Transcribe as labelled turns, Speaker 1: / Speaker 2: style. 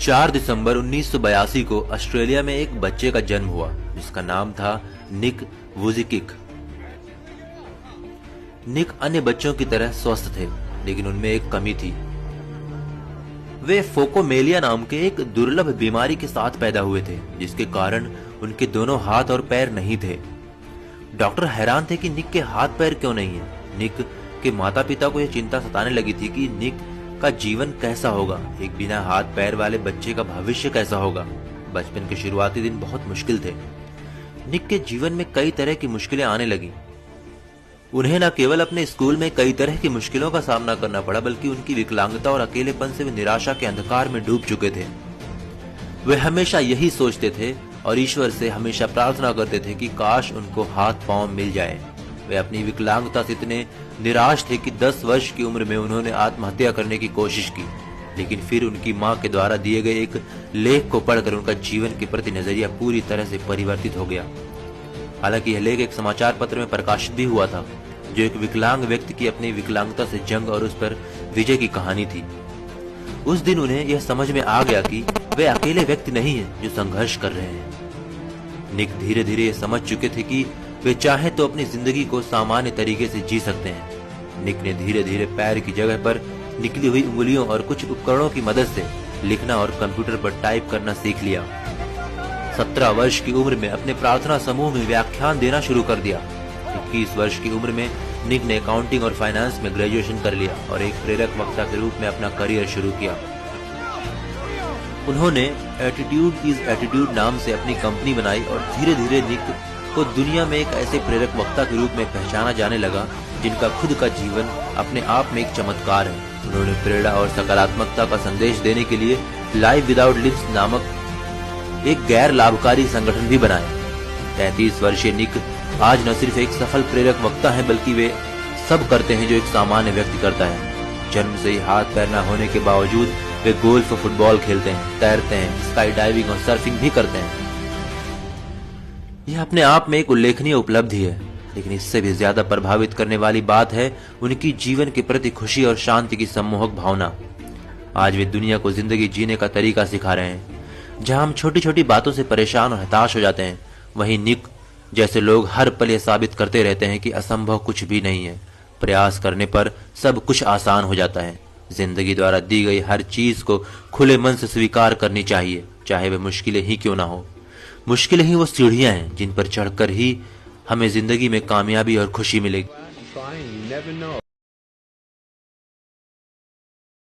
Speaker 1: 4 दिसंबर 1982 को ऑस्ट्रेलिया में एक बच्चे का जन्म हुआ जिसका नाम था निक वुजिकिक। निक अन्य बच्चों की तरह स्वस्थ थे, लेकिन उनमें एक कमी थी। वे फोकोमेलिया नाम के एक दुर्लभ बीमारी के साथ पैदा हुए थे, जिसके कारण उनके दोनों हाथ और पैर नहीं थे। डॉक्टर हैरान थे कि निक के हाथ पैर क्यों नहीं है। निक के माता पिता को यह चिंता सताने लगी थी कि निक का जीवन कैसा होगा, एक बिना हाथ पैर वाले बच्चे का भविष्य कैसा होगा। बचपन के शुरुआती दिन बहुत मुश्किल थे। निक के जीवन में कई तरह की मुश्किलें आने लगी। उन्हें न केवल अपने स्कूल में कई तरह की मुश्किलों का सामना करना पड़ा, बल्कि उनकी विकलांगता और अकेलेपन से वे निराशा के अंधकार में डूब चुके थे। वे हमेशा यही सोचते थे और ईश्वर से हमेशा प्रार्थना करते थे कि काश उनको हाथ पांव मिल जाए। वे अपनी विकलांगता से इतने निराश थे कि 10 वर्ष की उम्र में उन्होंने आत्महत्या करने की कोशिश की, लेकिन फिर उनकी मां के द्वारा दिए गए एक लेख को पढ़कर उनका जीवन के प्रति नजरिया पूरी तरह से परिवर्तित हो गया। हालांकि यह लेख एक समाचार पत्र में प्रकाशित भी हुआ था, जो एक विकलांग व्यक्ति की अपनी विकलांगता से जंग और उस पर विजय की कहानी थी। उस दिन उन्हें यह समझ में आ गया कि वे अकेले व्यक्ति नहीं हैं जो संघर्ष कर रहे हैं। निक धीरे धीरे समझ चुके थे कि वे चाहे तो अपनी जिंदगी को सामान्य तरीके से जी सकते हैं। निक ने धीरे धीरे पैर की जगह पर निकली हुई उंगलियों और कुछ उपकरणों की मदद से लिखना और कंप्यूटर पर टाइप करना सीख लिया। 17 वर्ष की उम्र में अपने प्रार्थना समूह में व्याख्यान देना शुरू कर दिया। 21 वर्ष की उम्र में निक ने अकाउंटिंग और फाइनेंस में ग्रेजुएशन कर लिया और एक प्रेरक वक्ता के रूप में अपना करियर शुरू किया। उन्होंने एटीट्यूड इज एटीट्यूड नाम से अपनी कंपनी बनाई और धीरे धीरे निक को दुनिया में एक ऐसे प्रेरक वक्ता के रूप में पहचाना जाने लगा जिनका खुद का जीवन अपने आप में एक चमत्कार है। उन्होंने प्रेरणा और सकारात्मकता का संदेश देने के लिए लाइफ विदाउट लिम्स नामक एक गैर लाभकारी संगठन भी बनाया। 33 वर्षीय निक आज न सिर्फ एक सफल प्रेरक वक्ता है, बल्कि वे सब करते हैं जो एक सामान्य व्यक्ति करता है। जन्म से ही हाथ पैर न होने के बावजूद वे गोल्फ और फुटबॉल खेलते हैं, तैरते हैं, स्काई डाइविंग और सर्फिंग भी करते हैं। यह अपने आप में एक उल्लेखनीय उपलब्धि है, लेकिन इससे भी ज्यादा प्रभावित करने वाली बात है उनकी जीवन के प्रति खुशी और शांति की सम्मोहक भावना। आज वे दुनिया को जिंदगी जीने का तरीका सिखा रहे हैं। जहां हम छोटी छोटी बातों से परेशान और हताश हो जाते हैं, वहीं निक जैसे लोग हर पल ये साबित करते रहते हैं कि असंभव कुछ भी नहीं है। प्रयास करने पर सब कुछ आसान हो जाता है। जिंदगी द्वारा दी गई हर चीज को खुले मन से स्वीकार करनी चाहिए, चाहे वे मुश्किलें ही क्यों ना हो। मुश्किलें ही वो सीढ़ियां हैं जिन पर चढ़कर ही हमें जिंदगी में कामयाबी और खुशी मिलेगी।